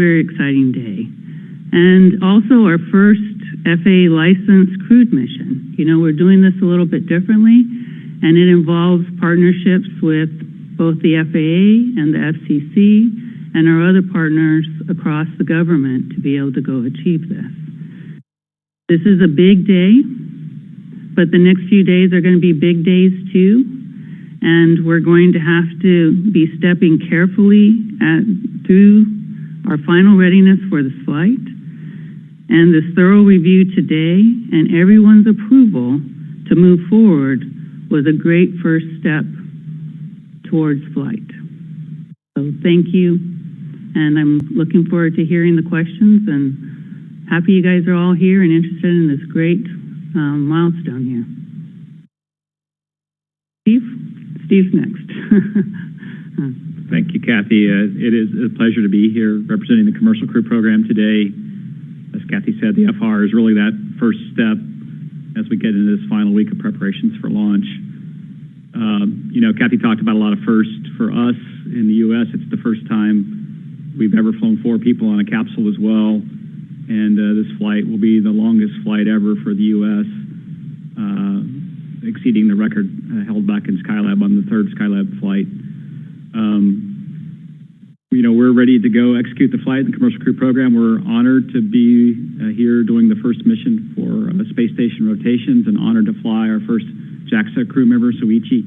very exciting day. And also our first FAA licensed crewed mission. You know, we're doing this a little bit differently, and it involves partnerships with both the FAA and the FCC and our other partners across the government to be able to go achieve this. This is a big day, but the next few days are going to be big days too, and we're going to have to be stepping carefully through our final readiness for this flight. And this thorough review today and everyone's approval to move forward was a great first step towards flight. So thank you, and I'm looking forward to hearing the questions, and happy you guys are all here and interested in this great milestone here. Steve's next. Thank you, Kathy. It is a pleasure to be here representing the Commercial Crew Program today. As Kathy said, the FR is really that first step as we get into this final week of preparations for launch. You know, Kathy talked about a lot of firsts for us in the U.S. It's the first time we've ever flown 4 people on a capsule as well. And this flight will be the longest flight ever for the U.S., exceeding the record held back in Skylab on the 3rd Skylab flight. You know, we're ready to go execute the flight in the Commercial Crew Program. We're honored to be here doing the first mission for space station rotations, and honored to fly our first JAXA crew member, Junichi,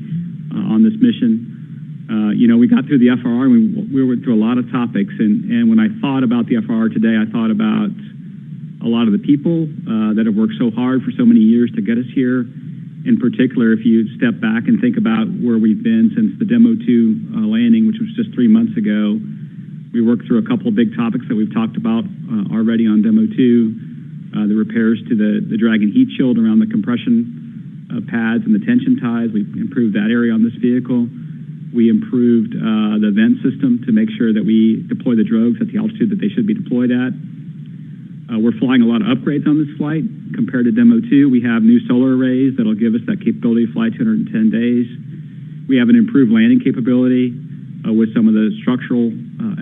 on this mission. You know, we got through the FRR and we went through a lot of topics, and when I thought about the FRR today, I thought about a lot of the people that have worked so hard for so many years to get us here. In particular, if you step back and think about where we've been since the Demo 2 landing, which was just 3 months ago, we worked through a couple of big topics that we've talked about already on Demo 2, the repairs to the Dragon heat shield around the compression pads and the tension ties. We improved that area on this vehicle. We improved the vent system to make sure that we deploy the drogues at the altitude that they should be deployed at. We're flying a lot of upgrades on this flight compared to Demo 2. We have new solar arrays that'll give us that capability to fly 210 days. We have an improved landing capability with some of the structural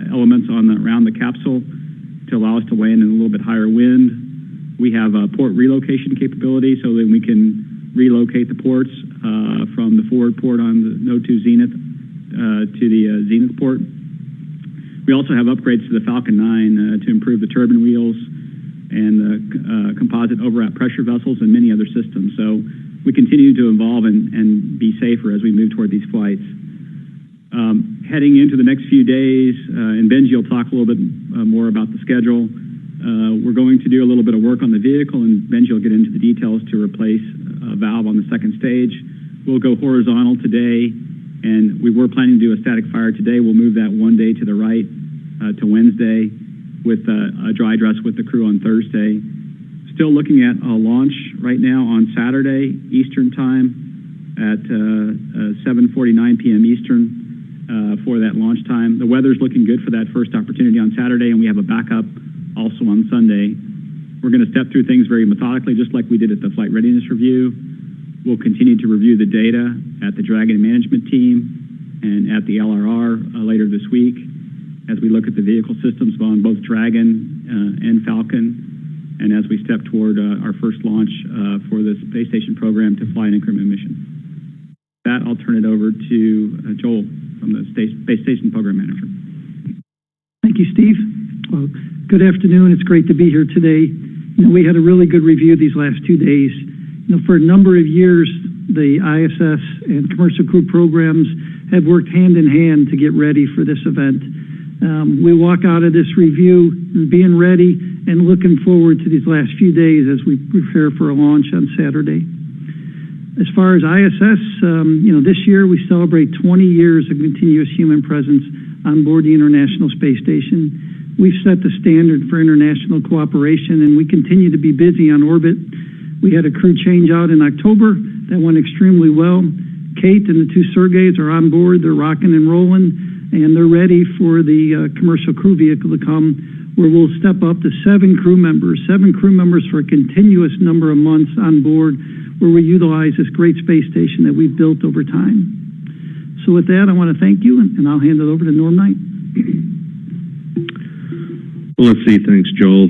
elements around the capsule to allow us to land in a little bit higher wind. We have a port relocation capability so that we can relocate the ports from the forward port on the No-2 Zenith to the Zenith port. We also have upgrades to the Falcon 9 to improve the turbine wheels and the composite overwrap pressure vessels and many other systems. So we continue to evolve and be safer as we move toward these flights. Heading into the next few days, and Benji will talk a little bit more about the schedule, we're going to do a little bit of work on the vehicle, and Benji will get into the details to replace a valve on the 2nd stage. We'll go horizontal today, and we were planning to do a static fire today. We'll move that 1 day to the right to Wednesday, with a dry dress with the crew on Thursday. Still looking at a launch right now on Saturday, Eastern time at 7:49 p.m. Eastern for that launch time. The weather's looking good for that first opportunity on Saturday, and we have a backup also on Sunday. We're going to step through things very methodically, just like we did at the Flight Readiness Review. We'll continue to review the data at the Dragon management team and at the LRR later this week, as we look at the vehicle systems on both Dragon and Falcon, and as we step toward our first launch for the space station program to fly an increment mission. With that, I'll turn it over to Joel from the Space Station Program Manager. Thank you, Steve. Well, good afternoon. It's great to be here today. You know, we had a really good review these last 2 days. You know, for a number of years, the ISS and Commercial Crew Programs have worked hand in hand to get ready for this event. We walk out of this review being ready and looking forward to these last few days as we prepare for a launch on Saturday. As far as ISS, you know, this year we celebrate 20 years of continuous human presence on board the International Space Station. We've set the standard for international cooperation, and we continue to be busy on orbit. We had a crew change out in October that went extremely well. Kate and the 2 Sergeys are on board. They're rocking and rolling, and they're ready for the commercial crew vehicle to come, where we'll step up to 7 crew members for a continuous number of months on board, where we utilize this great space station that we've built over time. So with that, I want to thank you, and I'll hand it over to Norm Knight. Well, let's see. Thanks, Joel.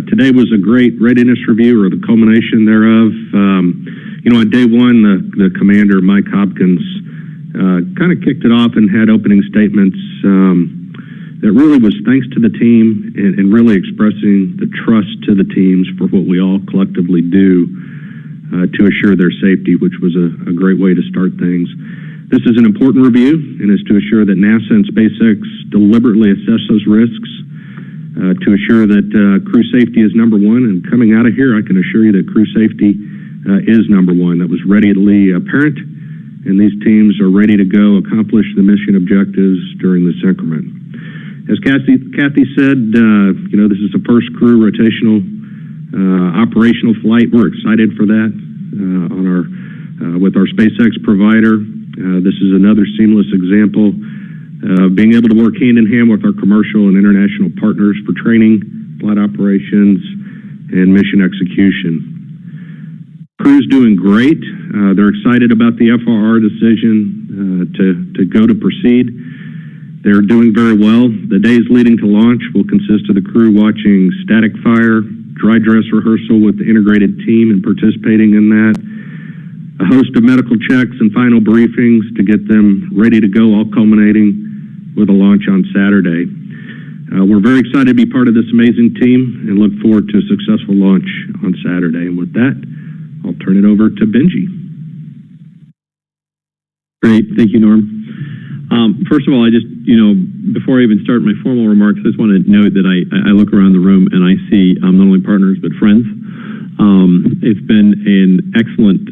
Today was a great readiness review, or the culmination thereof. On day one, the commander, Mike Hopkins, kind of kicked it off and had opening statements that really was thanks to the team and really expressing the trust to the teams for what we all collectively do to assure their safety, which was a great way to start things. This is an important review and is to assure that NASA and SpaceX deliberately assess those risks to assure that crew safety is number one. And coming out of here, I can assure you that crew safety is number one. That was readily apparent, and these teams are ready to go accomplish the mission objectives during this increment. As Kathy said, this is the first crew rotational operational flight. We're excited for that with our SpaceX provider. This is another seamless example of being able to work hand in hand with our commercial and international partners for training, flight operations, and mission execution. Crew's doing great. They're excited about the FRR decision to go to proceed. They're doing very well. The days leading to launch will consist of the crew watching static fire, dry dress rehearsal with the integrated team and participating in that, a host of medical checks and final briefings to get them ready to go, all culminating with a launch on Saturday. We're very excited to be part of this amazing team and look forward to a successful launch on Saturday. And with that, I'll turn it over to Benji. Great. Thank you, Norm. First of all, I just, before I even start my formal remarks, I just want to note that I look around the room and I see not only partners but friends. It's been an excellent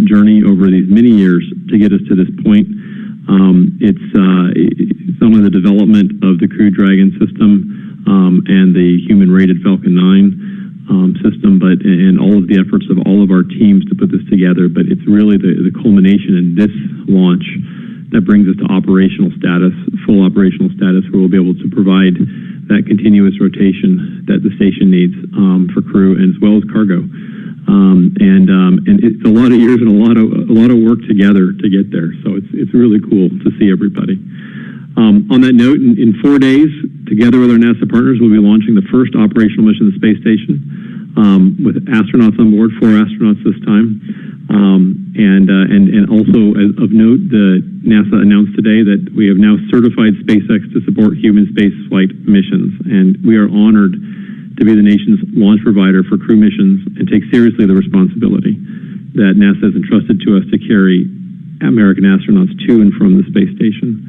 journey over these many years to get us to this point. It's some of the development of the Crew Dragon system and the human-rated Falcon 9 system, and all of the efforts of all of our teams to put this together. But it's really the culmination in this launch that brings us to operational status, full operational status, where we'll be able to provide that continuous rotation that the station needs for crew and as well as cargo. And it's a lot of years and a lot of work together to get there. So it's really cool to see everybody. On that note, in 4 days, together with our NASA partners, we'll be launching the first operational mission to the space station with astronauts on board, 4 astronauts this time. And also, of note, NASA announced today that we have now certified SpaceX to support human space flight missions, and we are honored to be the nation's launch provider for crew missions and take seriously the responsibility that NASA has entrusted to us to carry American astronauts to and from the space station.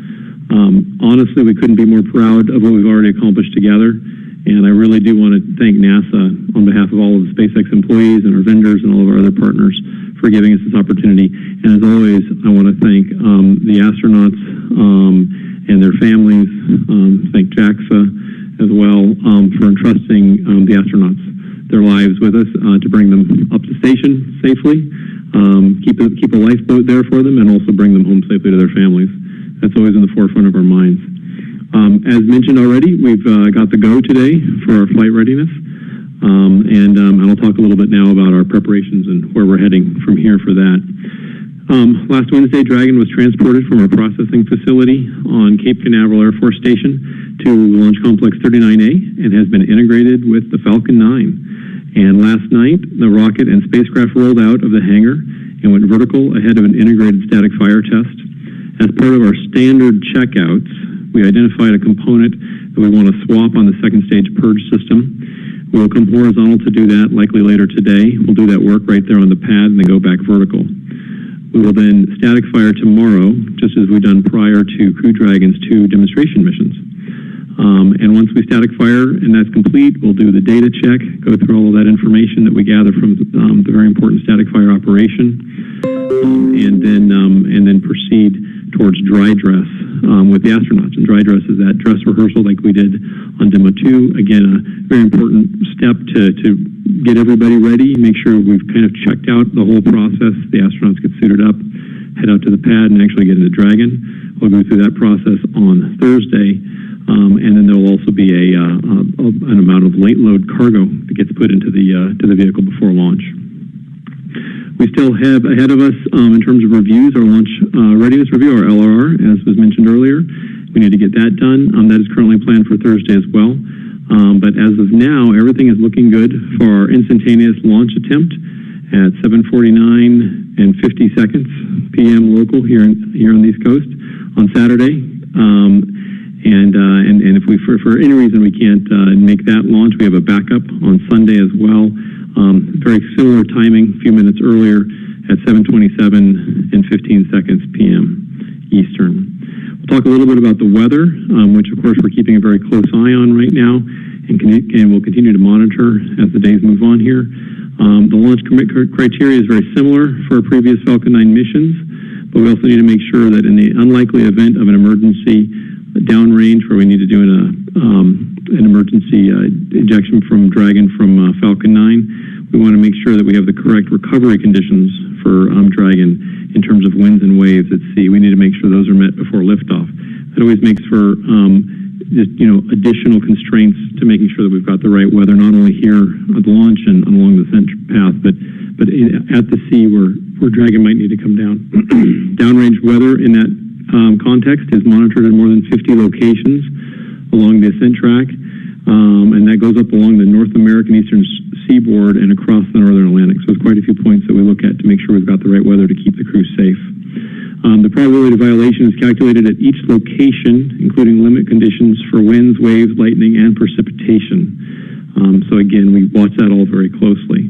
Honestly, we couldn't be more proud of what we've already accomplished together, and I really do want to thank NASA on behalf of all of the SpaceX employees and our vendors and all of our other partners for giving us this opportunity. And as always, I want to thank the astronauts and their families, thank JAXA as well for entrusting the astronauts, their lives with us to bring them up to station safely, keep a lifeboat there for them, and also bring them home safely to their families. That's always in the forefront of our minds. As mentioned already, we've got the go today for our flight readiness. And I'll talk a little bit now about our preparations and where we're heading from here for that. Last Wednesday, Dragon was transported from our processing facility on Cape Canaveral Air Force Station to Launch Complex 39A and has been integrated with the Falcon 9. And last night, the rocket and spacecraft rolled out of the hangar and went vertical ahead of an integrated static fire test. As part of our standard checkouts, we identified a component that we want to swap on the second stage purge system. We'll come horizontal to do that likely later today. We'll do that work right there on the pad and then go back vertical. We will then static fire tomorrow, just as we've done prior to Crew Dragon's 2 demonstration missions. And once we static fire and that's complete, we'll do the data check, go through all of that information that we gather from the very important static fire operation, and then proceed towards dry dress with the astronauts. And dry dress is that dress rehearsal like we did on Demo 2. Again, a very important step to get everybody ready, make sure we've kind of checked out the whole process. The astronauts get suited up, head out to the pad, and actually get into Dragon. We'll go through that process on Thursday. And then there will also be an amount of late load cargo that gets put into the vehicle before launch. We still have ahead of us, in terms of reviews, our launch readiness review, our LRR, as was mentioned earlier. We need to get that done. That is currently planned for Thursday as well. But as of now, everything is looking good for our instantaneous launch attempt at 7:49 and 50 seconds p.m. local here on the East Coast on Saturday. And if we, for any reason we can't make that launch, we have a backup on Sunday as well. Very similar timing, a few minutes earlier at 7:27 and 15 seconds p.m. Eastern. We'll talk a little bit about the weather, which of course we're keeping a very close eye on right now, and we'll continue to monitor as the days move on here. The launch criteria is very similar for our previous Falcon 9 missions, but we also need to make sure that in the unlikely event of an emergency downrange where we need to do an emergency ejection from Dragon from Falcon 9, we want to make sure that we have the correct recovery conditions for Dragon in terms of winds and waves at sea. We need to make sure those are met before liftoff. That always makes for just, additional constraints to making sure that we've got the right weather, not only here at the launch and along the center path, but at the sea where Dragon might need to come down. Downrange weather in that context is monitored at more than 50 locations along the ascent track, and that goes up along the North American Eastern Seaboard and across the Northern Atlantic. So there's quite a few points that we look at to make sure we've got the right weather to keep the crew safe. The probability of violation is calculated at each location, including limit conditions for winds, waves, lightning, and precipitation. So again, we watch that all very closely.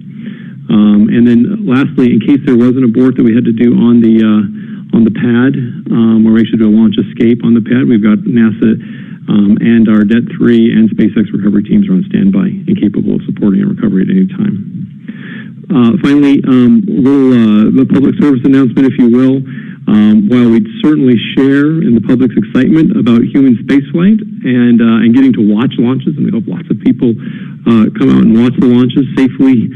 And then lastly, in case there was an abort that we had to do on the pad, where we should do a launch escape on the pad, we've got NASA and our Det-3 and SpaceX recovery teams are on standby and capable of supporting a recovery at any time. Finally, the public service announcement, if you will. While we'd certainly share in the public's excitement about human spaceflight and getting to watch launches, and we hope lots of people come out and watch the launches safely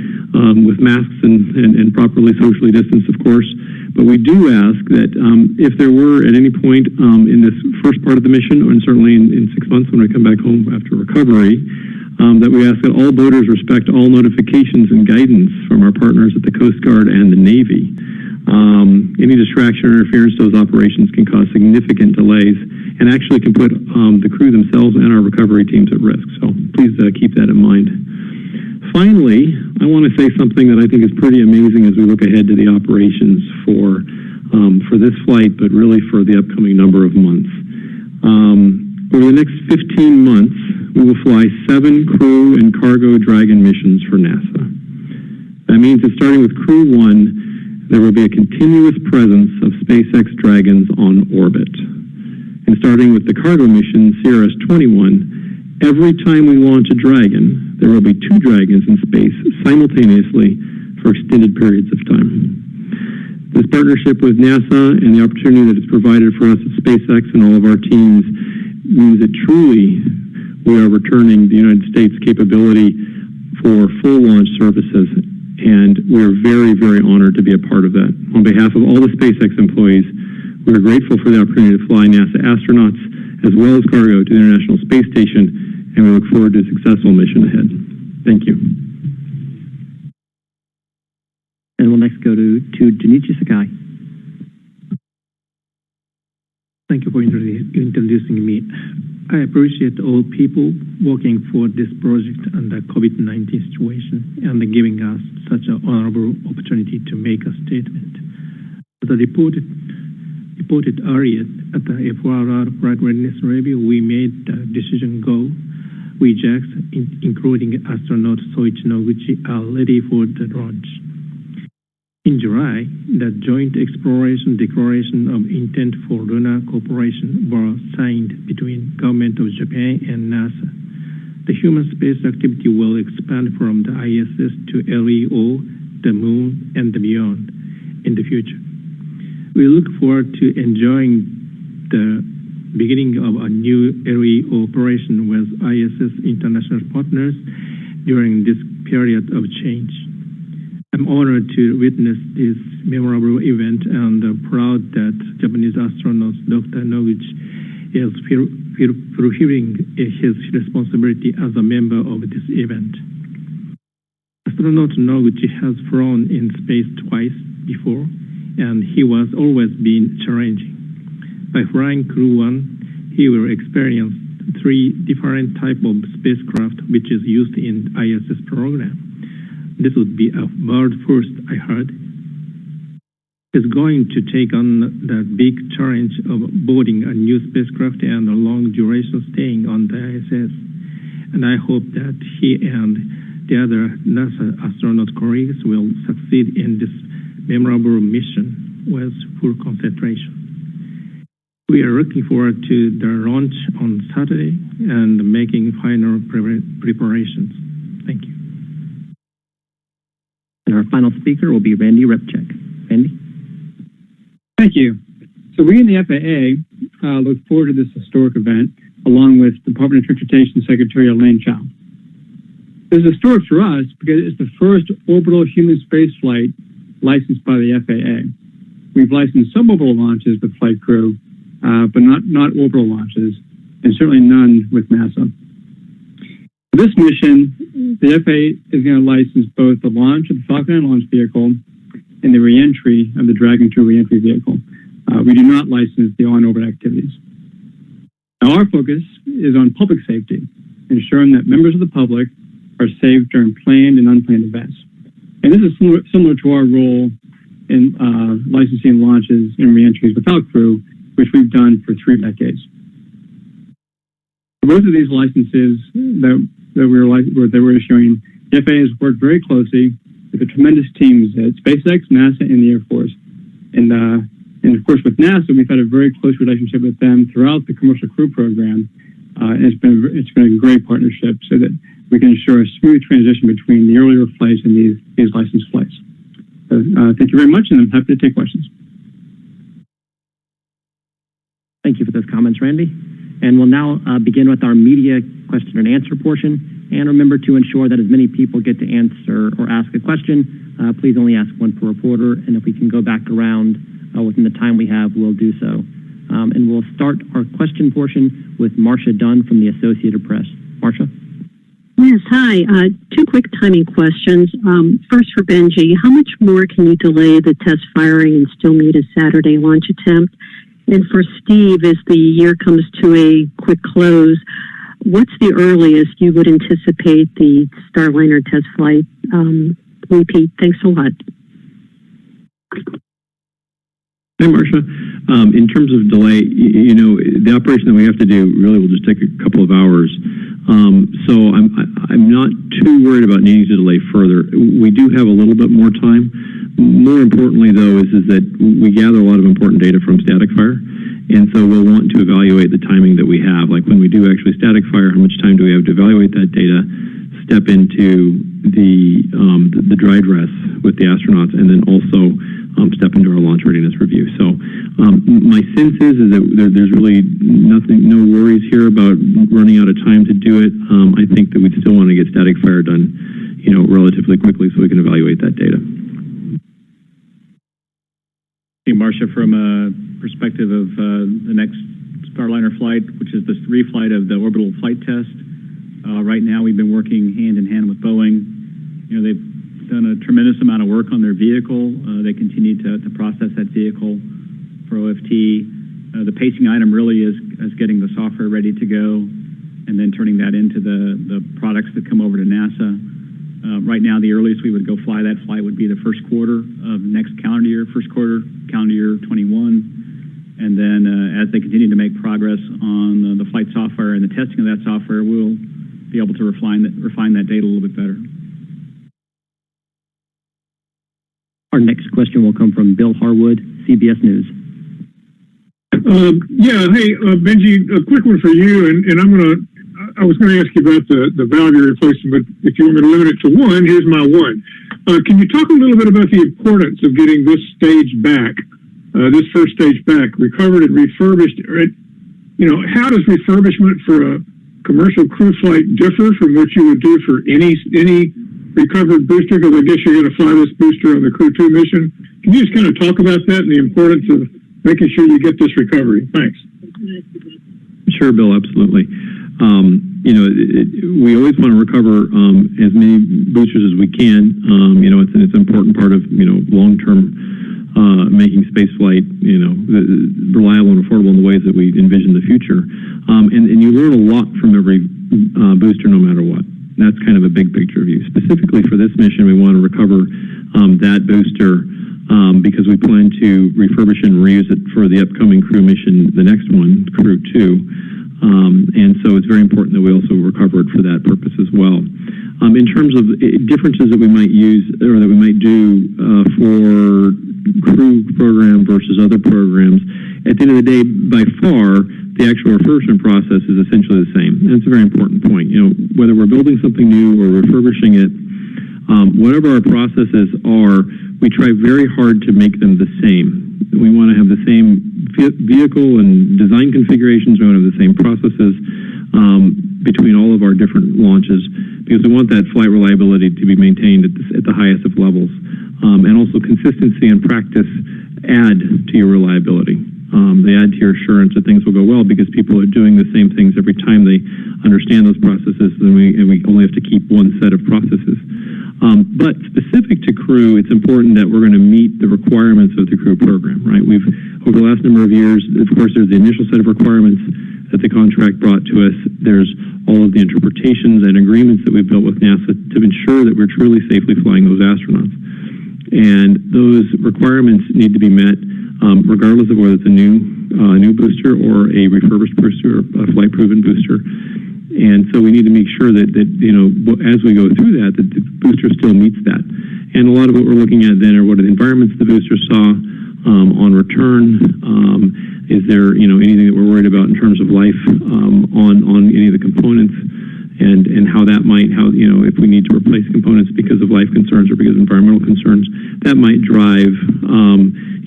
with masks and properly socially distanced, of course. But we do ask that if there were at any point in this first part of the mission, and certainly in 6 months when we come back home after recovery, that we ask that all boaters respect all notifications and guidance from our partners at the Coast Guard and the Navy. Any distraction or interference to those operations can cause significant delays and actually can put the crew themselves and our recovery teams at risk. So please keep that in mind. Finally, I want to say something that I think is pretty amazing as we look ahead to the operations for this flight, but really for the upcoming number of months. Over the next 15 months, we will fly 7 crew and cargo Dragon missions for NASA. That means that starting with Crew 1, there will be a continuous presence of SpaceX Dragons on orbit. And starting with the cargo mission, CRS-21, every time we launch a Dragon, there will be 2 Dragons in space simultaneously for extended periods of time. This partnership with NASA and the opportunity that it's provided for us at SpaceX and all of our teams means that truly we are returning the United States capability for full launch services, and we're very, very honored to be a part of that. On behalf of all the SpaceX employees, we're grateful for the opportunity to fly NASA astronauts as well as cargo to the International Space Station, and we look forward to a successful mission ahead. Thank you. And we'll next go to Junichi Sakai. Thank you for introducing me. I appreciate all people working for this project under COVID-19 situation and giving us such an honorable opportunity to make a statement. As reported earlier at the FRR Flight Readiness Review, we made the decision go. We JAXA, including astronaut Soichi Noguchi, are ready for the launch. In July, the Joint Exploration Declaration of Intent for Lunar Cooperation was signed between Government of Japan and NASA. The human space activity will expand from the ISS to LEO, the Moon, and beyond in the future. We look forward to enjoying the beginning of a new LEO operation with ISS international partners during this period of change. I'm honored to witness this memorable event and proud that Japanese astronaut Dr. Noguchi is fulfilling his responsibility as a member of this event. Astronaut Noguchi has flown in space twice before, and he was always been challenging. By flying Crew 1, he will experience three different type of spacecraft which is used in ISS program. This would be a world first, I heard. It's going to take on the big challenge of boarding a new spacecraft and a long duration staying on the ISS. And I hope that he and the other NASA astronaut colleagues will succeed in this memorable mission with full concentration. We are looking forward to the launch on Saturday and making final preparations. Thank you. And our final speaker will be Randy Repchek. Randy? Thank you. So we in the FAA look forward to this historic event, along with Department of Transportation Secretary Elaine Chao. It's historic for us because it's the first orbital human spaceflight licensed by the FAA. We've licensed suborbital launches with flight crew, but not orbital launches, and certainly none with NASA. For this mission, the FAA is going to license both the launch of the Falcon 9 launch vehicle and the reentry of the Dragon 2 reentry vehicle. We do not license the on-orbit activities. Now, our focus is on public safety, ensuring that members of the public are safe during planned and unplanned events. And this is similar to our role in licensing launches and reentries without crew, which we've done for 3 decades. For both of these licenses that we're issuing, the FAA has worked very closely with the tremendous teams at SpaceX, NASA, and the Air Force. And of course, with NASA, we've had a very close relationship with them throughout the commercial crew program. And it's been a great partnership so that we can ensure a smooth transition between the earlier flights and these licensed flights. So, thank you very much, and I'm happy to take questions. Thank you for those comments, Randy. And we'll now begin with our media question and answer portion. And remember to ensure that as many people get to answer or ask a question. Please only ask one per reporter, and if we can go back around within the time we have, we'll do so. And we'll start our question portion with Marcia Dunn from the Associated Press. Marcia? Yes, hi. 2 quick timing questions. First for Benji, how much more can you delay the test firing and still meet a Saturday launch attempt? And for Steve, as the year comes to a quick close, what's the earliest you would anticipate the Starliner test flight repeat? Thanks a lot. Hi, Marcia. In terms of delay, the operation that we have to do really will just take a couple of hours. So I'm not too worried about needing to delay further. We do have a little bit more time. More importantly, though, is that we gather a lot of important data from static fire. And so we'll want to evaluate the timing that we have. Like when we do actually static fire, how much time do we have to evaluate that data, step into the dry dress with the astronauts, and then also step into our launch readiness review. So my sense is that there's really no worries here about running out of time to do it. I think that we'd still want to get static fire done, relatively quickly so we can evaluate that data. Hey, Marcia, from a perspective of the next Starliner flight, which is this reflight of the orbital flight test, right now we've been working hand in hand with Boeing. They've done a tremendous amount of work on their vehicle. They continue to process that vehicle for OFT. The pacing item really is getting the software ready to go and then turning that into the products that come over to NASA. Right now, the earliest we would go fly that flight would be the first quarter of next calendar year, first quarter, calendar year 21. And then as they continue to make progress on the flight software and the testing of that software, we'll be able to refine that data a little bit better. Our next question will come from Bill Harwood, CBS News. Hey, Benji, a quick one for you, and I was going to ask you about the valve replacement, but if you want me to limit it to one, here's my one. Can you talk a little bit about the importance of getting this stage back, this first stage back, recovered and refurbished? How does refurbishment for a commercial crew flight differ from what you would do for any recovered booster? Because I guess you're going to fly this booster on the Crew 2 mission. Can you just kind of talk about that and the importance of making sure you get this recovery? Thanks. Sure, Bill, absolutely. We always want to recover as many boosters as we can. It's an important part of long-term making spaceflight, reliable and affordable in the ways that we envision the future. And you learn a lot from every booster, no matter what. That's kind of a big picture view. Specifically for this mission, we want to recover that booster because we plan to refurbish and reuse it for the upcoming crew mission, the next one, Crew 2. And so it's very important that we also recover it for that purpose as well. In terms of differences that we might use or that we might do for crew program versus other programs, at the end of the day, by far, the actual refurbishment process is essentially the same. And it's a very important point. Whether we're building something new or refurbishing it, whatever our processes are, we try very hard to make them the same. We want to have the same vehicle and design configurations. We want to have the same processes between all of our different launches because we want that flight reliability to be maintained at the highest of levels. And also consistency and practice add to your reliability. They add to your assurance that things will go well because people are doing the same things every time they understand those processes, and we only have to keep one set of processes. But specific to crew, it's important that we're going to meet the requirements of the crew program, right? We've, over the last number of years, of course, there's the initial set of requirements that the contract brought to us. There's all of the interpretations and agreements that we've built with NASA to ensure that we're truly safely flying those astronauts. And those requirements need to be met regardless of whether it's a new booster or a refurbished booster or a flight-proven booster. And so we need to make sure that as we go through that the booster still meets that. And a lot of what we're looking at then are what are the environments the booster saw on return. Is there anything that we're worried about in terms of life on any of the components, and how that might if we need to replace components because of life concerns or because of environmental concerns, that might drive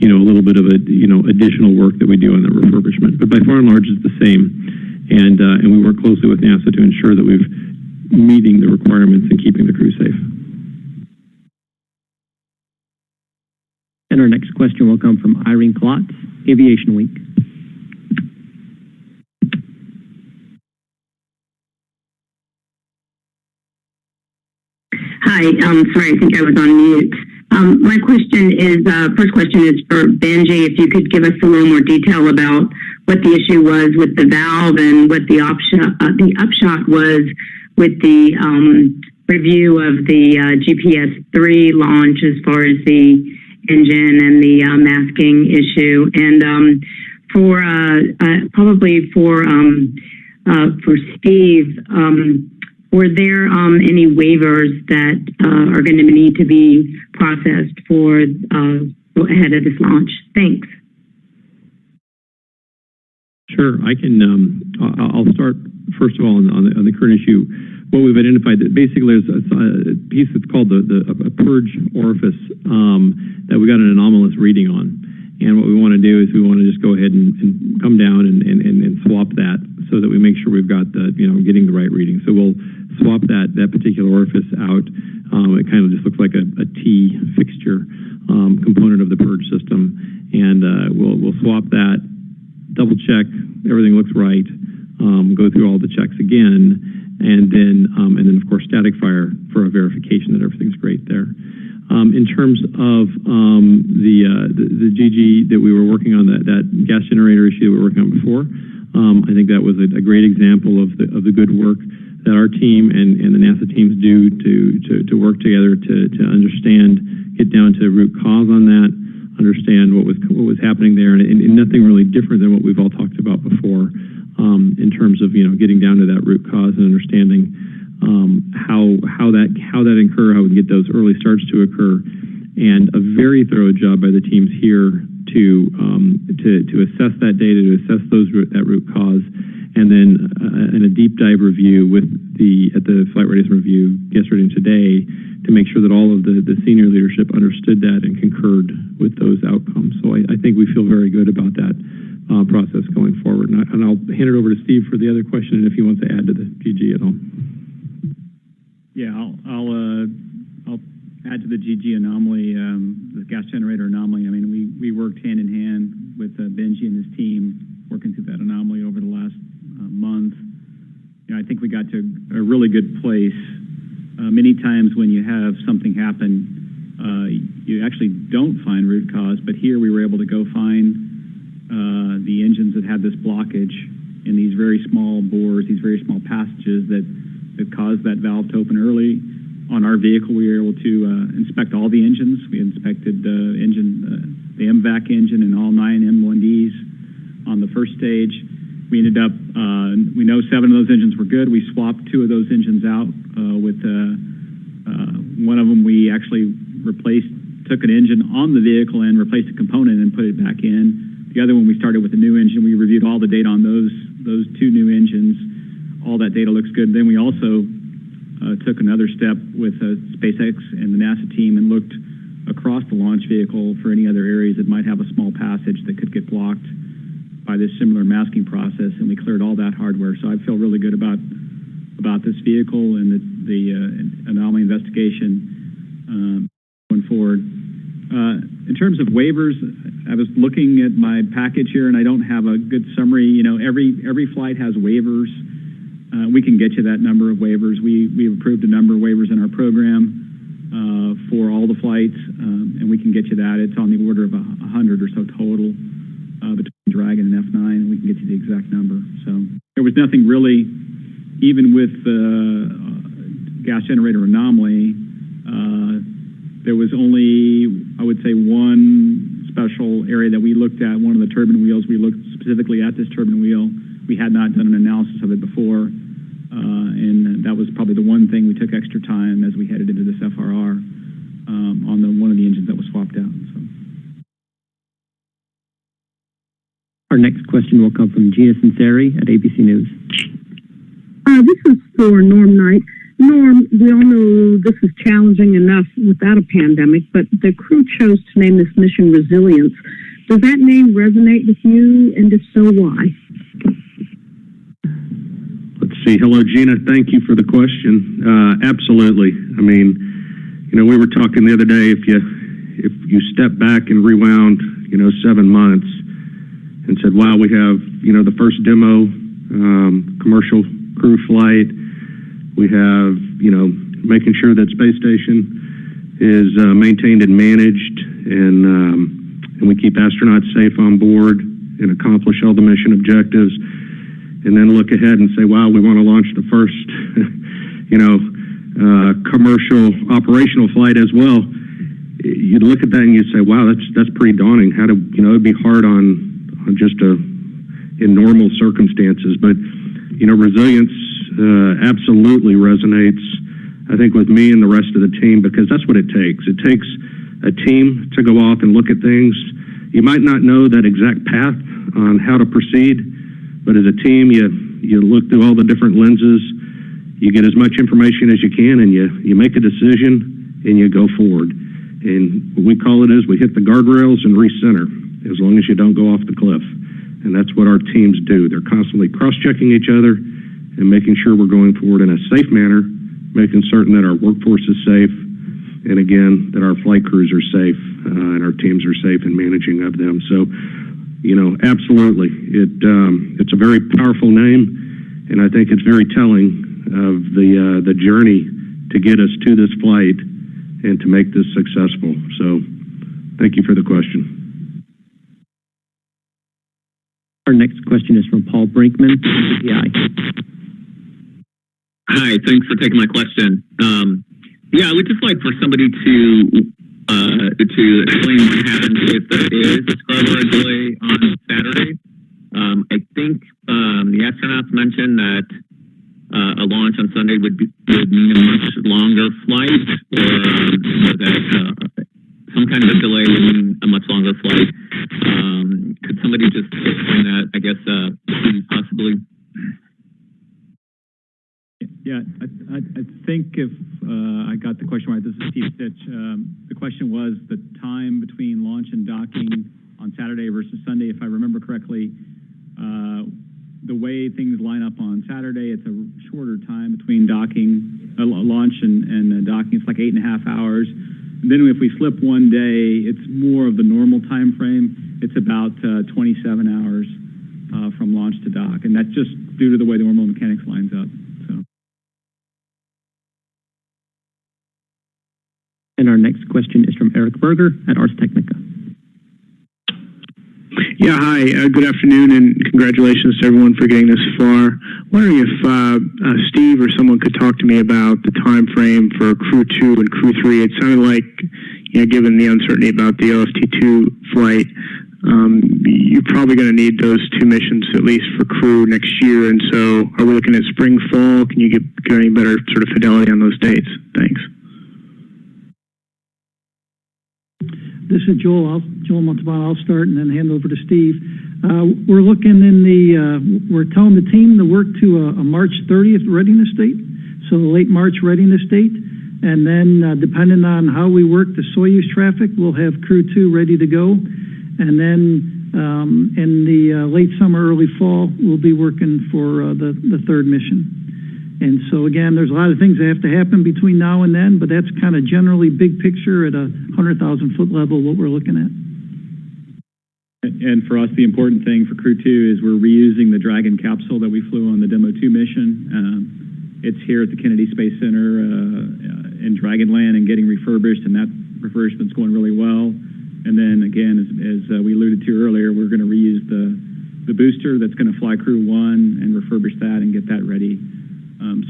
a little bit of additional work that we do on the refurbishment. But by far and large, it's the same. And we work closely with NASA to ensure that we're meeting the requirements and keeping the crew safe. And our next question will come from Irene Klotz, Aviation Week. Hi, sorry, I think I was on mute. My question is, first question is for Benji, if you could give us a little more detail about what the issue was with the valve and what the upshot was with the review of the GPS-3 launch as far as the engine and the masking issue. And probably for Steve, were there any waivers that are going to need to be processed for ahead of this launch? Thanks. Sure, I can. I'll start first of all on the current issue. What we've identified that basically there's a piece that's called a purge orifice that we got an anomalous reading on. And what we want to do is we want to just go ahead and come down and swap that so that we make sure we've got getting the right reading. So we'll swap that particular orifice out. It kind of just looks like a T fixture component of the purge system, and we'll swap that, double check everything looks right, go through all the checks again, and then of course static fire for a verification that everything's great there. In terms of the GG that we were working on, that gas generator issue that we were working on before, I think that was a great example of the good work that our team and the NASA teams do to work together to understand, get down to root cause on that, understand what was happening there, and nothing really different than what we've all talked about before in terms of getting down to that root cause and understanding how that occur, how we can get those early starts to occur, and a very thorough job by the teams here to assess that data, to assess that root cause, and then in a deep dive review at the flight readiness review yesterday and today to make sure that all of the senior leadership understood that and concurred with those outcomes. So I think we feel very good about that process going forward. And I'll hand it over to Steve for the other question, and if he wants to add to the GG at all. Yeah, I'll add to the GG anomaly, the gas generator anomaly. I mean, we worked hand in hand with Benji and his team working through that anomaly over the last month. I think we got to a really good place. Many times when you have something happen, you actually don't find root cause, but here we were able to go find the engines that had this blockage in these very small bores, these very small passages that caused that valve to open early. On our vehicle, we were able to inspect all the engines. We inspected the engine, the MVAC engine and all 9 M1Ds on the first stage. We ended up, we know 7 of those engines were good. We swapped 2 of those engines out with one of them we actually took an engine on the vehicle and replaced a component and put it back in. The other one we started with a new engine. We reviewed all the data on those 2 new engines. All that data looks good. Then we also took another step with SpaceX and the NASA team and looked across the launch vehicle for any other areas that might have a small passage that could get blocked by this similar masking process, and we cleared all that hardware. So I feel really good about this vehicle and the anomaly investigation going forward. In terms of waivers, I was looking at my package here, and I don't have a good summary. You know, every flight has waivers. We can get you that number of waivers. We've approved a number of waivers in our program for all the flights, and we can get you that. It's on the order of 100 or so total between Dragon and F9, and we can get you the exact number. So there was nothing really, even with gas generator anomaly, there was only, I would say, one special area that we looked at, one of the turbine wheels. We looked specifically at this turbine wheel. We had not done an analysis of it before, and that was probably the one thing we took extra time as we headed into this FRR on one of the engines that was swapped out. So. Our next question will come from Gina Sinceri at ABC News. This is for Norm Knight. Norm, we all know this is challenging enough without a pandemic, but the crew chose to name this mission Resilience. Does that name resonate with you, and if so, why? Let's see. Hello, Gina. Thank you for the question. Absolutely. I mean, you know, we were talking the other day, if you step back and rewound, 7 months and said, wow, we have, the first demo commercial crew flight. We have, making sure that space station is maintained and managed, and we keep astronauts safe on board and accomplish all the mission objectives. And then look ahead and say, wow, we want to launch the first, commercial operational flight as well. You'd look at that and you'd say, wow, that's pretty daunting. How to, it'd be hard on just in normal circumstances, but resilience absolutely resonates, I think, with me and the rest of the team, because that's what it takes. It takes a team to go off and look at things. You might not know that exact path on how to proceed, but as a team, you look through all the different lenses, you get as much information as you can, and you make a decision and you go forward. And what we call it is we hit the guardrails and recenter, as long as you don't go off the cliff. And that's what our teams do. They're constantly cross-checking each other and making sure we're going forward in a safe manner, making certain that our workforce is safe, and again, that our flight crews are safe and our teams are safe in managing of them. So, absolutely. It's a very powerful name, and I think it's very telling of the journey to get us to this flight and to make this successful. So, thank you for the question. Our next question is from Paul Brinkman, CPI. Hi, thanks for taking my question. I would just like for somebody to explain what happened if there is a scrubber delay on Saturday. I think the astronauts mentioned that a launch on Sunday would mean a much longer flight, or that some kind of a delay would mean a much longer flight. Could somebody just explain that, I guess, possibly? Yeah, I think if I got the question right, this is Steve Stich. The question was the time between launch and docking on Saturday versus Sunday. If I remember correctly, the way things line up on Saturday, it's a shorter time between docking, launch and docking. It's like 8.5 hours. And then if we slip one day, it's more of the normal time frame. It's about 27 hours from launch to dock, and that's just due to the way the orbital mechanics lines up. So. And our next question is from Eric Berger at Ars Technica. Yeah, hi. Good afternoon, and congratulations to everyone for getting this far. Wondering if Steve or someone could talk to me about the time frame for Crew 2 and Crew 3. It sounded like, given the uncertainty about the OST-2 flight, you're probably going to need those two missions at least for Crew next year. And so, are we looking at spring, fall? Can you get any better sort of fidelity on those dates? Thanks. This is Joel Montalbano. I'll start and then hand over to Steve. We're looking we're telling the team to work to a March 30th readiness date, so the late March readiness date. And then depending on how we work the Soyuz traffic, we'll have Crew 2 ready to go. And then in the late summer, early fall, we'll be working for the third mission. And so, again, there's a lot of things that have to happen between now and then, but that's kind of generally big picture at a 100,000-foot level what we're looking at. And for us, the important thing for Crew 2 is we're reusing the Dragon capsule that we flew on the Demo 2 mission. It's here at the Kennedy Space Center in Dragonland and getting refurbished, and that refurbishment's going really well. And then, again, as we alluded to earlier, we're going to reuse the booster that's going to fly Crew 1 and refurbish that and get that ready.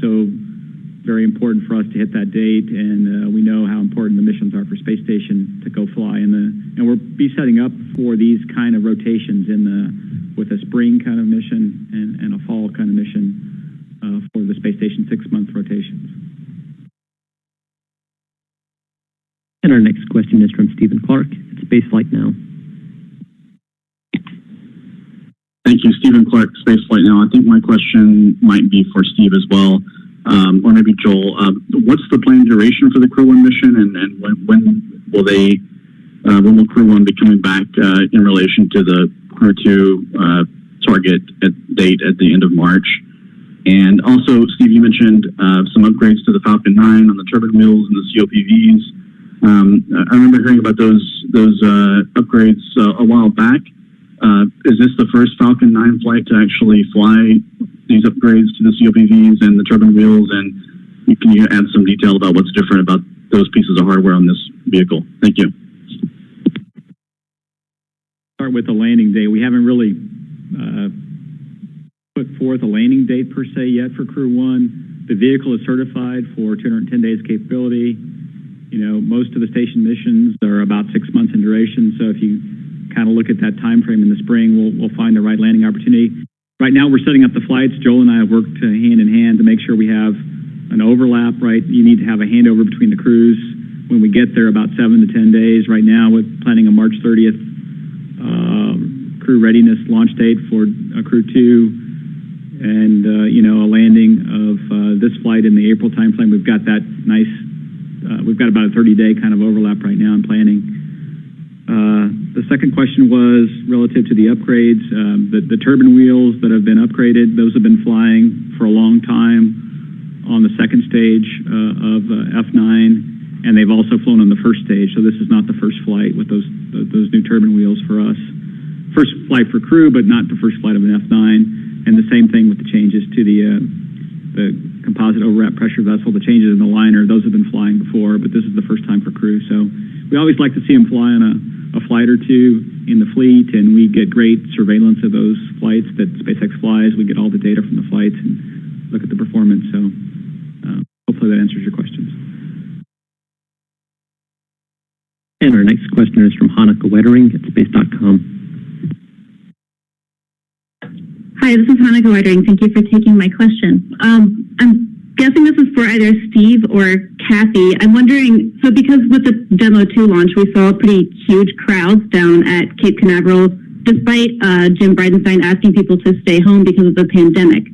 So very important for us to hit that date, and we know how important the missions are for Space Station to go fly. And we'll be setting up for these kind of rotations with a spring kind of mission and a fall kind of mission for the Space Station 6-month rotations. And our next question is from Stephen Clark at Spaceflight Now. Thank you, Stephen Clark, Spaceflight Now. I think my question might be for Steve as well, or maybe Joel. What's the planned duration for the Crew 1 mission, and when will Crew 1 be coming back in relation to the Crew 2 target date at the end of March? And also, Steve, you mentioned some upgrades to the Falcon 9 on the turbine wheels and the COPVs. I remember hearing about those upgrades a while back. Is this the first Falcon 9 flight to actually fly these upgrades to the COPVs and the turbine wheels? And can you add some detail about what's different about those pieces of hardware on this vehicle? Thank you. Start with the landing date. We haven't really put forth a landing date per se yet for Crew 1. The vehicle is certified for 210 days capability. Most of the station missions are about 6 months in duration. So if you kind of look at that time frame in the spring, we'll find the right landing opportunity. Right now, we're setting up the flights. Joel and I have worked hand in hand to make sure we have an overlap, right? You need to have a handover between the crews. When we get there, about 7 to 10 days. Right now, we're planning a March 30th crew readiness launch date for Crew 2, and a landing of this flight in the April timeframe. We've got that nice. We've got about a 30-day kind of overlap right now in planning. The second question was relative to the upgrades. The turbine wheels that have been upgraded, those have been flying for a long time on the second stage of F9, and they've also flown on the first stage. So this is not the first flight with those new turbine wheels for us. First flight for Crew, but not the first flight of an F9. And the same thing with the changes to the composite overwrap pressure vessel, the changes in the liner. Those have been flying before, but this is the first time for Crew. So we always like to see them fly on a flight or two in the fleet, and we get great surveillance of those flights that SpaceX flies. We get all the data from the flights and look at the performance. So hopefully that answers your questions. And our next question is from Hanukkah Wettering at Space.com. Hi, this is Hanukkah Wettering. Thank you for taking my question. I'm guessing this is for either Steve or Kathy. I'm wondering, so because with the Demo 2 launch, we saw pretty huge crowds down at Cape Canaveral, despite Jim Bridenstine asking people to stay home because of the pandemic.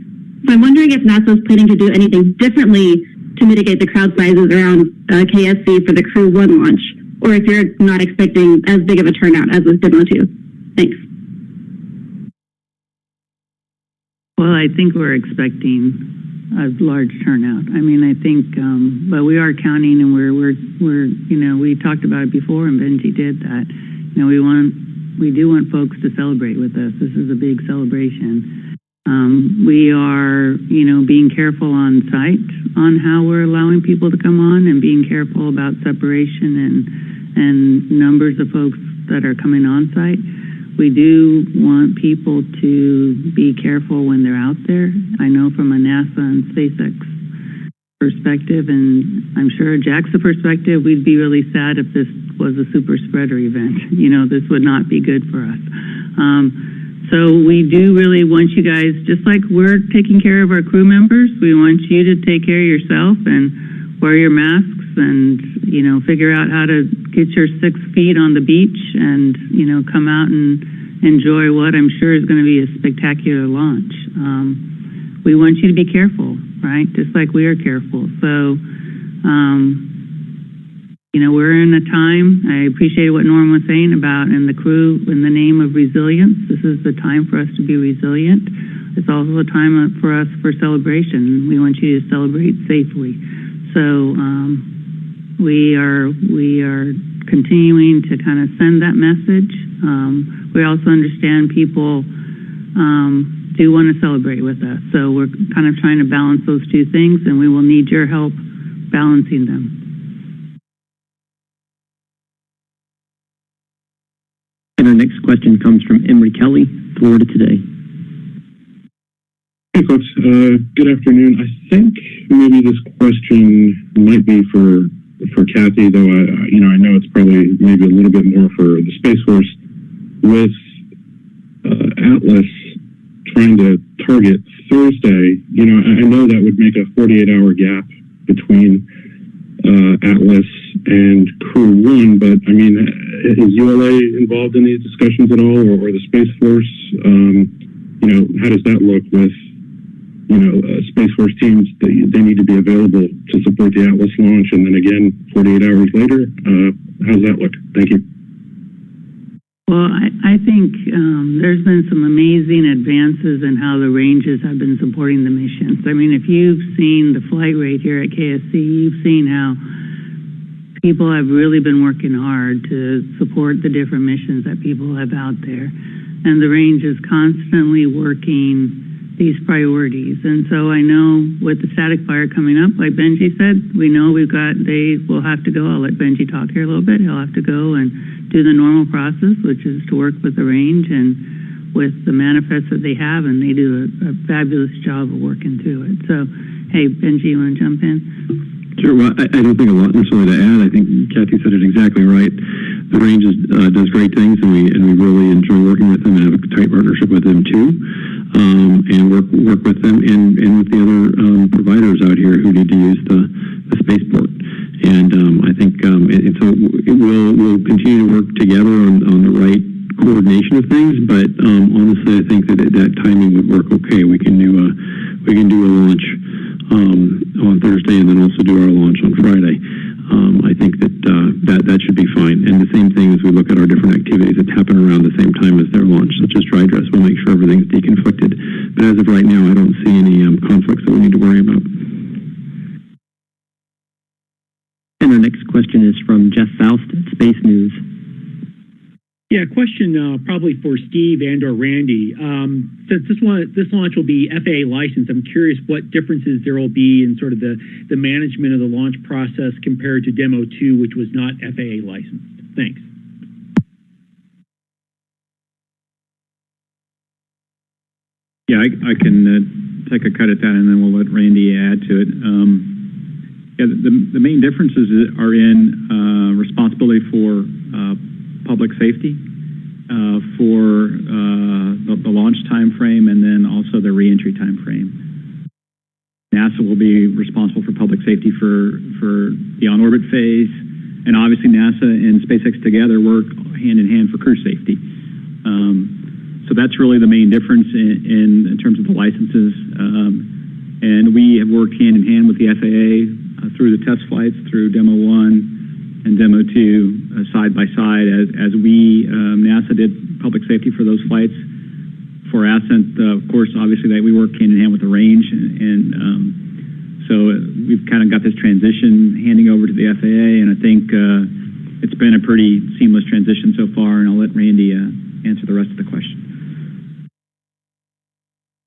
So I'm wondering if NASA is planning to do anything differently to mitigate the crowd sizes around KSC for the Crew 1 launch, or if you're not expecting as big of a turnout as with Demo 2. Thanks. Well, I think we're expecting a large turnout. I mean, I think, but we are counting, and we're we talked about it before, and Benji did that. We do want folks to celebrate with us. This is a big celebration. We are, being careful on site on how we're allowing people to come on and being careful about separation and numbers of folks that are coming on site. We do want people to be careful when they're out there. I know from a NASA and SpaceX perspective, and I'm sure a JAXA perspective, we'd be really sad if this was a super spreader event. This would not be good for us. So we do really want you guys, just like we're taking care of our crew members, we want you to take care of yourself and wear your masks and, figure out how to get your 6 feet on the beach and, come out and enjoy what I'm sure is going to be a spectacular launch. We want you to be careful, right? Just like we are careful. So, we're in a time, I appreciate what Norm was saying about, and the crew, in the name of resilience, this is the time for us to be resilient. It's also a time for us for celebration. We want you to celebrate safely. So we are continuing to kind of send that message. We also understand people do want to celebrate with us. So we're kind of trying to balance those two things, and we will need your help balancing them. And our next question comes from Emery Kelly, Florida Today. Hey folks, good afternoon. I think maybe this question might be for Kathy, though I know it's probably maybe a little bit more for the Space Force. With Atlas trying to target Thursday, I know that would make a 48-hour gap between Atlas and Crew 1, but I mean, is ULA involved in these discussions at all, or the Space Force? How does that look with, Space Force teams? They need to be available to support the Atlas launch, and then again, 48 hours later. How does that look? Thank you. Well, I think there's been some amazing advances in how the ranges have been supporting the missions. I mean, if you've seen the flight rate here at KSC, you've seen how people have really been working hard to support the different missions that people have out there. And the range is constantly working these priorities. And so I know with the static fire coming up, like Benji said, we know they will have to go. I'll let Benji talk here a little bit. He'll have to go and do the normal process, which is to work with the range and with the manifests that they have, and they do a fabulous job of working through it. So, hey, Benji, you want to jump in? Sure. Well, I don't think a lot necessarily to add. I think Kathy said it exactly right. The range does great things, and we really enjoy working with them and have a tight partnership with them too, and work with them and with the other providers out here who need to use the spaceport. And I think we'll continue to work together on the right coordination of things. But honestly, I think that timing would work okay. We can do a launch on Thursday, and then also do our launch on Friday. I think that should be fine. And the same thing as we look at our different activities that happen around the same time as their launch, such as dry dress. We'll make sure everything's deconflicted. But as of right now, I don't see any conflicts that we need to worry about. And our next question is from Jeff Faust at Space News. Yeah, question probably for Steve and or Randy. Since this launch will be FAA licensed, I'm curious what differences there will be in sort of the management of the launch process compared to Demo 2, which was not FAA licensed. Thanks. Yeah, I can take a cut at that, and then we'll let Randy add to it. The main differences are in responsibility for public safety, for the launch time frame, and then also the reentry time frame. NASA will be responsible for public safety for the on-orbit phase, and obviously NASA and SpaceX together work hand in hand for crew safety. So that's really the main difference in terms of the licenses. And we have worked hand in hand with the FAA through the test flights, through Demo 1 and Demo 2, side by side, as NASA did public safety for those flights. For Ascent, of course, obviously that we work hand in hand with the range, and so we've kind of got this transition handing over to the FAA, and I think it's been a pretty seamless transition so far, and I'll let Randy answer the rest of the question.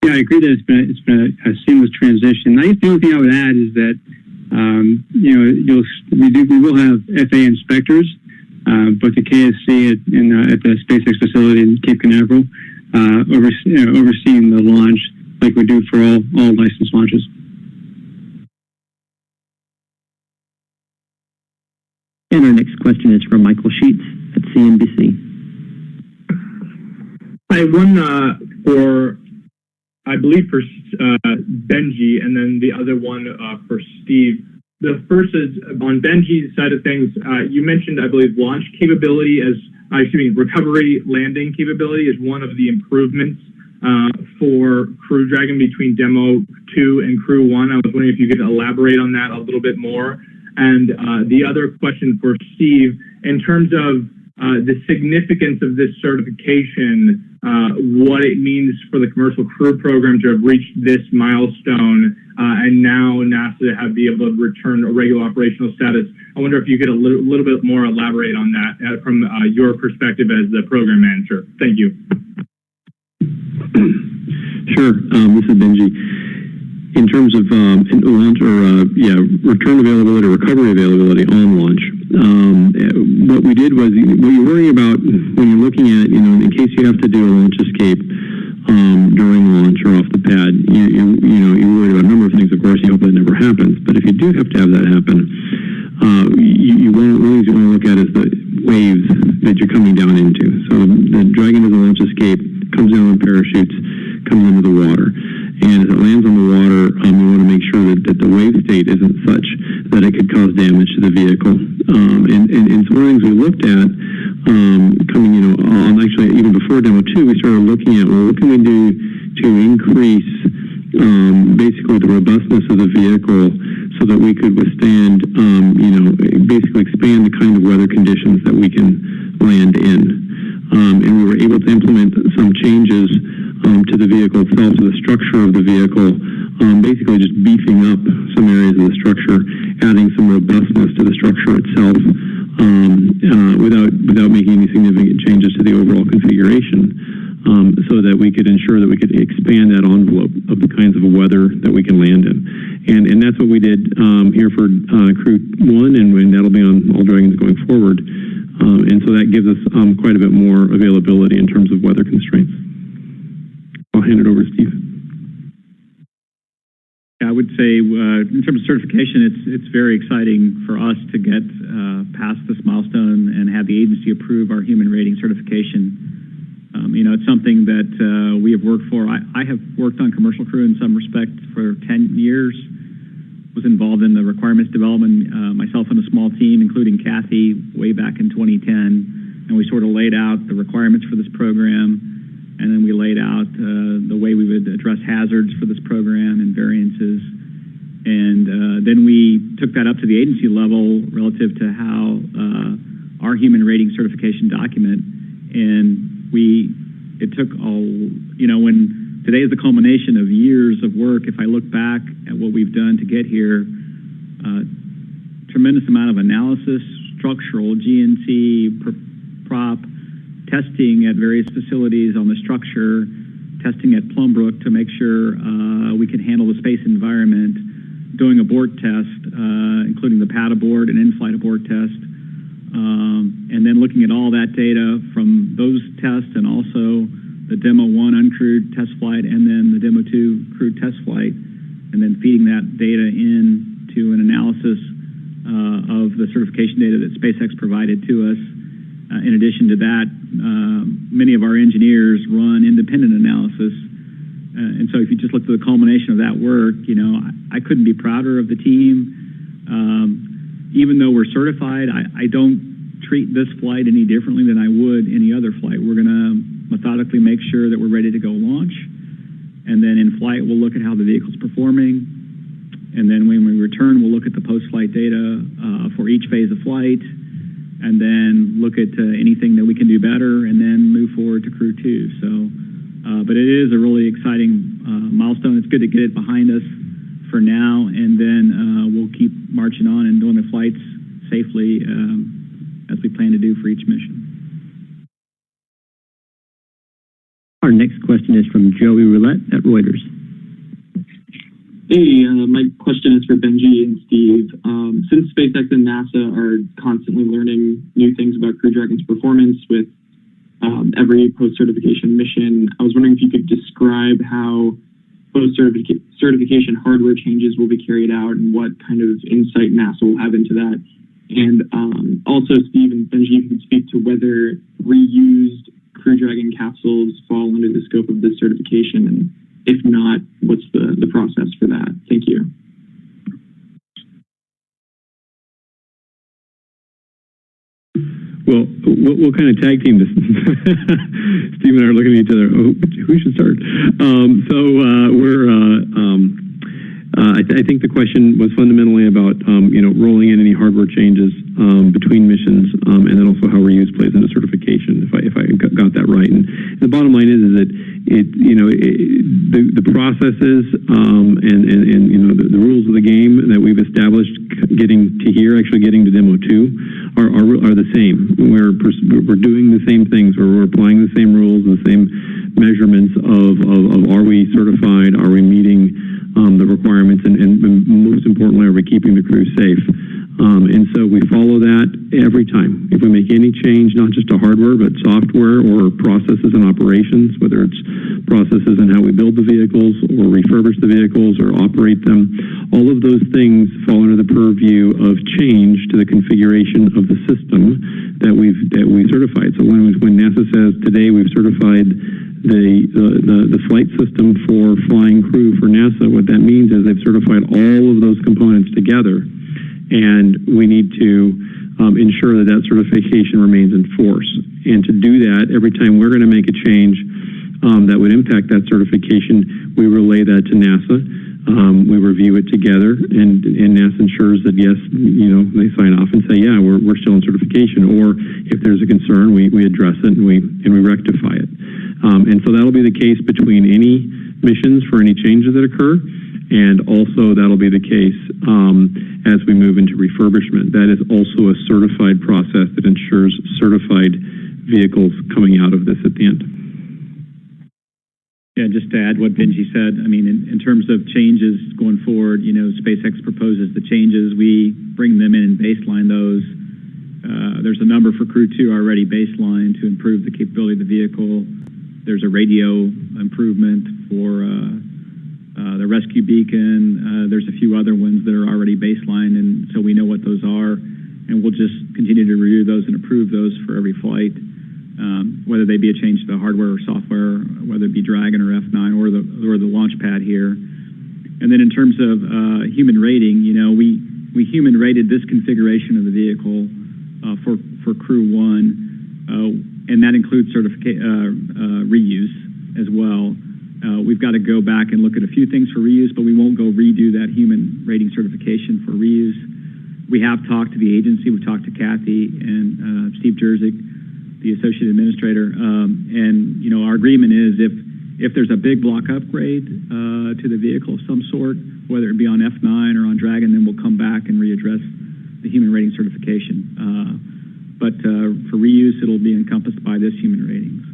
Yeah, I agree that it's been a seamless transition. I guess the only thing I would add is that we will have FAA inspectors, but the KSC at the SpaceX facility in Cape Canaveral overseeing the launch like we do for all licensed launches. And our next question is from Michael Sheets at CNBC. I have one for, I believe, for Benji, and then the other one for Steve. The first is on Benji's side of things. You mentioned, I believe, launch capability as, recovery landing capability is one of the improvements for Crew Dragon between Demo 2 and Crew 1. I was wondering if you could elaborate on that a little bit more. And the other question for Steve, in terms of the significance of this certification, what it means for the commercial crew program to have reached this milestone, and now NASA to be able to return a regular operational status. I wonder if you could a little bit more elaborate on that from your perspective as the program manager. Thank you. Sure. This is Benji. In terms of launch or return availability, recovery availability on launch, what we did was what you're worrying about when you're looking at, in case you have to do a launch escape during launch or off the pad, you're worried about a number of things. Of course, you hope that never happens. But if you do have to have that happen, one of the things you want to look at is the waves that you're coming down into. So the Dragon is a launch escape, comes down on parachutes, comes into the water. And as it lands on the water, we want to make sure that the wave state isn't such that it could cause damage to the vehicle. And so one of the things we looked at on actually even before Demo 2, we started looking at, well, what can we do to increase basically the robustness of the vehicle so that we could withstand, basically expand the kind of weather conditions that we can land in. And we were able to implement some changes to the vehicle itself, to the structure of the vehicle, basically just beefing up some areas of the structure, adding some robustness to the structure itself, without making any significant changes to the overall configuration, so that we could ensure that we could expand that envelope of the kinds of weather that we can land in. And that's what we did here for Crew 1, and that'll be on all Dragons going forward. And so that gives us quite a bit more availability in terms of weather constraints. I'll hand it over to Steve. I would say in terms of certification, it's very exciting for us to get past this milestone and have the agency approve our human rating certification. It's something that we have worked for. I have worked on commercial crew in some respect for 10 years, was involved in the requirements development, myself and a small team, including Kathy, way back in 2010. And we sort of laid out the requirements for this program. And then we laid out the way we would address hazards for this program and variances. And then we took that up to the agency level relative to how our human rating certification document. And it took when today is the culmination of years of work. If I look back at what we've done to get here, tremendous amount of analysis, structural, GNC, prop, testing at various facilities on the structure, testing at Plumbrook to make sure we could handle the space environment, doing abort test, including the pad abort and in-flight abort test, and then looking at all that data from those tests and also the Demo 1 uncrewed test flight and then the Demo 2 crewed test flight, and then feeding that data into an analysis of the certification data that SpaceX provided to us. In addition to that, many of our engineers run independent analysis. And so if you just look at the culmination of that work, I couldn't be prouder of the team. Even though we're certified, I don't treat this flight any differently than I would any other flight. We're going to methodically make sure that we're ready to go launch. And then in flight, we'll look at how the vehicle's performing. And then when we return, we'll look at the post-flight data for each phase of flight, and then look at anything that we can do better, and then move forward to Crew 2. So, but it is a really exciting milestone. It's good to get it behind us for now, and then we'll keep marching on and doing the flights safely as we plan to do for each mission. Our next question is from Joey Roulette at Reuters. Hey, my question is for Benji and Steve. Since SpaceX and NASA are constantly learning new things about Crew Dragon's performance with every post-certification mission, I was wondering if you could describe how post-certification hardware changes will be carried out and what kind of insight NASA will have into that. And also, Steve and Benji, you can speak to whether reused Crew Dragon capsules fall under the scope of this certification, and if not, what's the process for that? Thank you. Well, we'll kind of tag team this. Steve and I are looking at each other. Oh, who should start? I think the question was fundamentally about, rolling in any hardware changes between missions, and then also how reuse plays into certification, if I got that right. And the bottom line is that the processes and the rules of the game that we've established getting to here, actually getting to demo 2, are the same. We're doing the same things, or we're applying the same rules, the same measurements of are we certified, are we meeting the requirements, and most importantly, are we keeping the crew safe? And so we follow that every time. If we make any change, not just to hardware, but software or processes and operations, whether it's processes in how we build the vehicles or refurbish the vehicles or operate them, all of those things fall under the purview of change to the configuration of the system that we certified. So when NASA says today we've certified the flight system for flying crew for NASA, what that means is they've certified all of those components together, and we need to ensure that certification remains in force. And to do that, every time we're going to make a change that would impact that certification, we relay that to NASA. We review it together, and NASA ensures that yes, they sign off and say, yeah, we're still in certification. Or if there's a concern, we address it and we rectify it. And so that'll be the case between any missions for any changes that occur, and also that'll be the case as we move into refurbishment. That is also a certified process that ensures certified vehicles coming out of this at the end. Yeah, just to add what Benji said, I mean, in terms of changes going forward, SpaceX proposes the changes. We bring them in and baseline those. There's a number for Crew 2 already baseline to improve the capability of the vehicle. There's a radio improvement for the rescue beacon. There's a few other ones that are already baseline, and so we know what those are, and we'll just continue to review those and approve those for every flight. Whether they be a change to the hardware or software, whether it be Dragon or F9 or the launch pad here. And then in terms of human rating, we human rated this configuration of the vehicle for Crew 1, and that includes reuse as well. We've got to go back and look at a few things for reuse, but we won't go redo that human rating certification for reuse. We have talked to the agency. We've talked to Kathy and Steve Jerzik, the associate administrator, and our agreement is if there's a big block upgrade to the vehicle of some sort, whether it be on F9 or on Dragon, then we'll come back and readdress the human rating certification. But for reuse, it'll be encompassed by this human rating. So.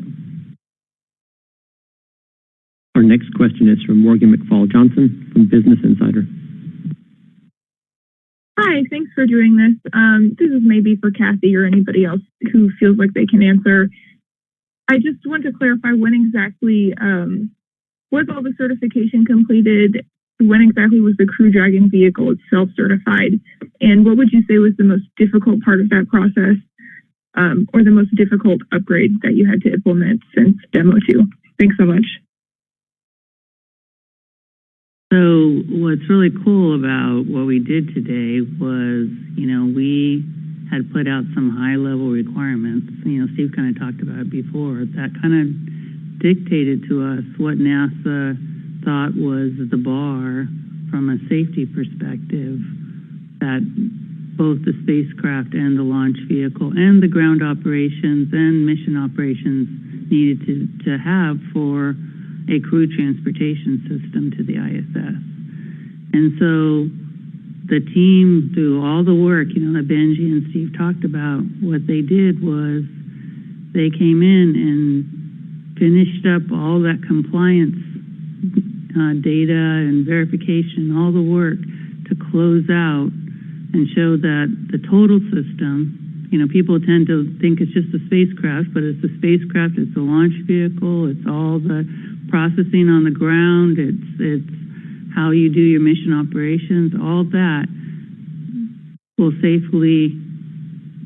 Our next question is from Morgan McFall Johnson from Business Insider. Hi, thanks for doing this. This is maybe for Kathy or anybody else who feels like they can answer. I just want to clarify when exactly was all the certification completed? When exactly was the Crew Dragon vehicle itself certified? And what would you say was the most difficult part of that process, or the most difficult upgrade that you had to implement since Demo 2? Thanks so much. So what's really cool about what we did today was, we had put out some high-level requirements. Steve kind of talked about it before. That kind of dictated to us what NASA thought was the bar from a safety perspective that both the spacecraft and the launch vehicle and the ground operations and mission operations needed to have for a crew transportation system to the ISS. And so the team, through all the work, that Benji and Steve talked about, what they did was they came in and finished up all that compliance data and verification, all the work to close out and show that the total system, people tend to think it's just the spacecraft, but it's the spacecraft, it's the launch vehicle, it's all the processing on the ground, it's how you do your mission operations, all that will safely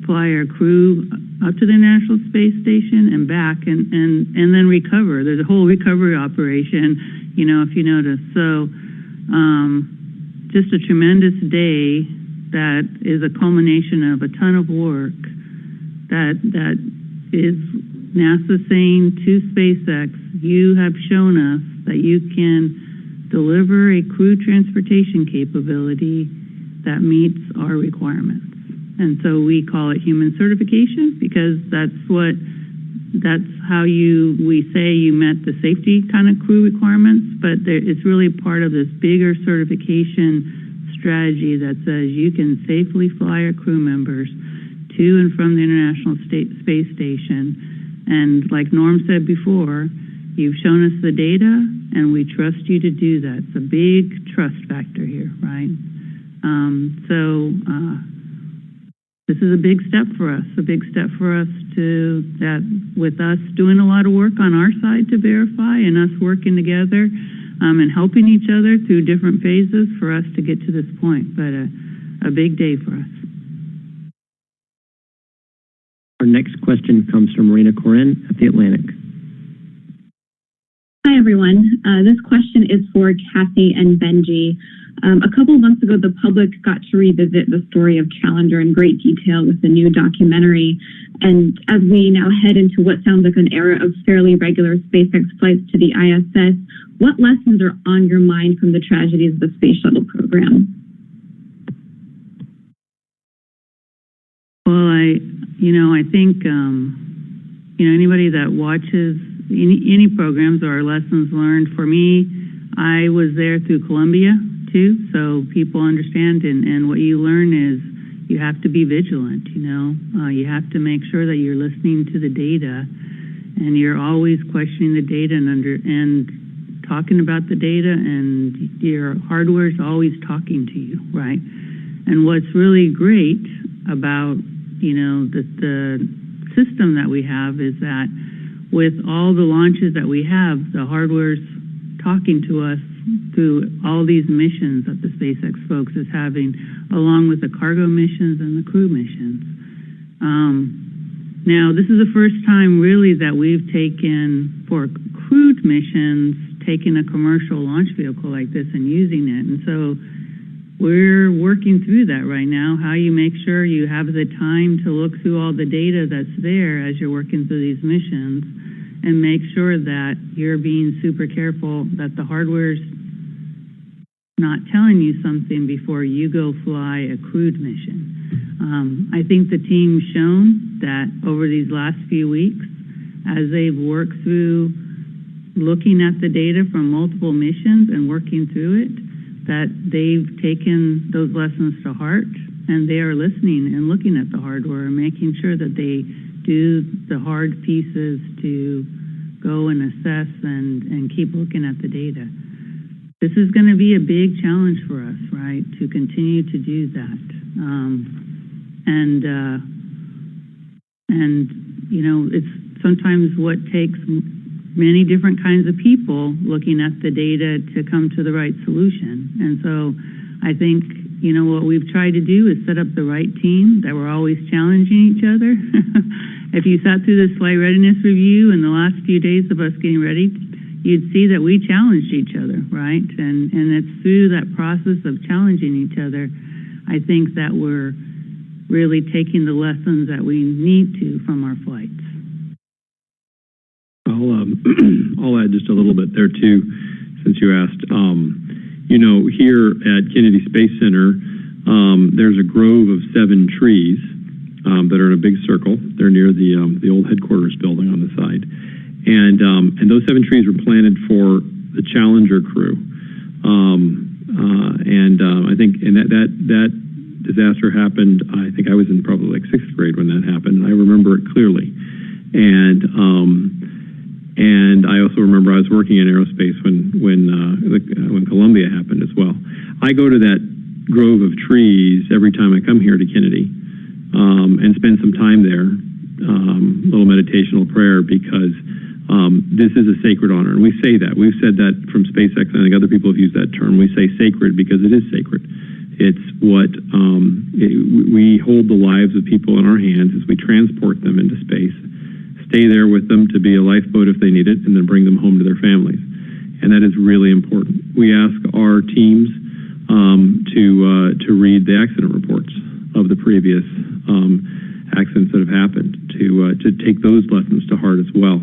fly our crew up to the International Space Station and back and then recover. There's a whole recovery operation, if you notice. So just a tremendous day that is a culmination of a ton of work that is NASA saying to SpaceX, you have shown us that you can deliver a crew transportation capability that meets our requirements. And so we call it human certification because that's how we say you met the safety kind of crew requirements, but it's really part of this bigger certification strategy that says you can safely fly our crew members to and from the International Space Station. And like Norm said before, you've shown us the data and we trust you to do that. It's a big trust factor here, right? This is a big step for us, with us doing a lot of work on our side to verify and us working together and helping each other through different phases for us to get to this point, but a big day for us. Our next question comes from Marina Corin at The Atlantic. Hi, everyone. This question is for Kathy and Benji. A couple of months ago, the public got to revisit the story of Challenger in great detail with the new documentary. And as we now head into what sounds like an era of fairly regular SpaceX flights to the ISS, what lessons are on your mind from the tragedies of the Space Shuttle program? Well, I think, anybody that watches any programs or lessons learned, for me, I was there through Columbia too, so people understand, and what you learn is you have to be vigilant, you have to make sure that you're listening to the data and you're always questioning the data and talking about the data, and your hardware is always talking to you, right? And what's really great about, the system that we have is that with all the launches that we have, the hardware's talking to us through all these missions that the SpaceX folks is having, along with the cargo missions and the crew missions. Now, this is the first time really that we've taken, for crewed missions, taken a commercial launch vehicle like this and using it. And so we're working through that right now, how you make sure you have the time to look through all the data that's there as you're working through these missions and make sure that you're being super careful that the hardware's not telling you something before you go fly a crewed mission. I think the team's shown that over these last few weeks, as they've worked through looking at the data from multiple missions and working through it, that they've taken those lessons to heart and they are listening and looking at the hardware and making sure that they do the hard pieces to go and assess and keep looking at the data. This is going to be a big challenge for us, right, to continue to do that. It's sometimes what takes many different kinds of people looking at the data to come to the right solution. And so I think, what we've tried to do is set up the right team, that we're always challenging each other. If you sat through this flight readiness review in the last few days of us getting ready, you'd see that we challenged each other, right? And it's through that process of challenging each other, I think that we're really taking the lessons that we need to from our flights. I'll add just a little bit there too, since you asked. Here at Kennedy Space Center, there's a grove of 7 trees that are in a big circle. They're near the old headquarters building on the side, and those 7 trees were planted for the Challenger crew. I think that disaster happened. I think I was in probably like 6th grade when that happened. I remember it clearly, and And I also remember I was working in aerospace when Columbia happened as well. I go to that grove of trees every time I come here to Kennedy and spend some time there, little meditational prayer, because this is a sacred honor. And we say that. We've said that from SpaceX, and I think other people have used that term. We say sacred because it is sacred. It's what we hold the lives of people in our hands as we transport them into space, stay there with them to be a lifeboat if they need it, and then bring them home to their families. And that is really important. We ask our teams to read the accident reports of the previous accidents that have happened, to take those lessons to heart as well.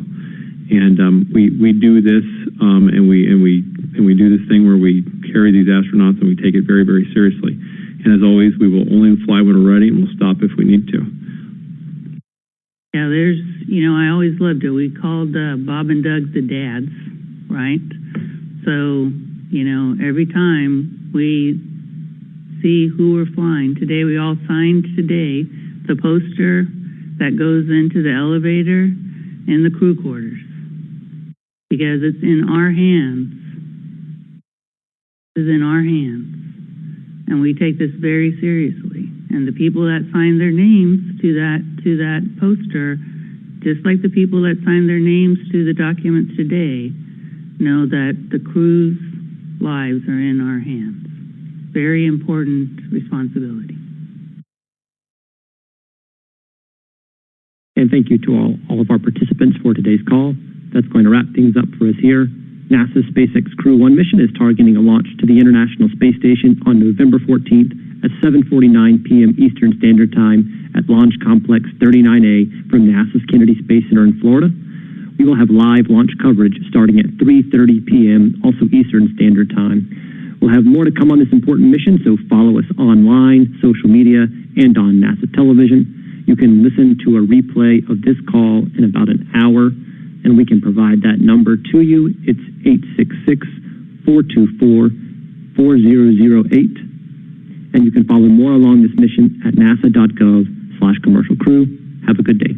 And we do this, and we do this thing where we carry these astronauts and we take it very, very seriously. And as always, we will only fly when we're ready, and we'll stop if we need to. Yeah, I always loved it. We called Bob and Doug the dads, right? So, every time we see who we're flying. Today, we all signed today the poster that goes into the elevator and the crew quarters, because it's in our hands. It's in our hands. And we take this very seriously. And the people that sign their names to that poster, just like the people that sign their names to the documents today, know that the crew's lives are in our hands. Very important responsibility. And thank you to all of our participants for today's call. That's going to wrap things up for us here. NASA's SpaceX Crew 1 mission is targeting a launch to the International Space Station on November 14th at 7:49 p.m. Eastern Standard Time at Launch Complex 39A from NASA's Kennedy Space Center in Florida. We will have live launch coverage starting at 3:30 p.m., also Eastern Standard Time. We'll have more to come on this important mission, so follow us online, social media, and on NASA television. You can listen to a replay of this call in about an hour, and we can provide that number to you. It's 866-424-4008. And you can follow more along this mission at nasa.gov/commercial crew. Have a good day.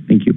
Thank you.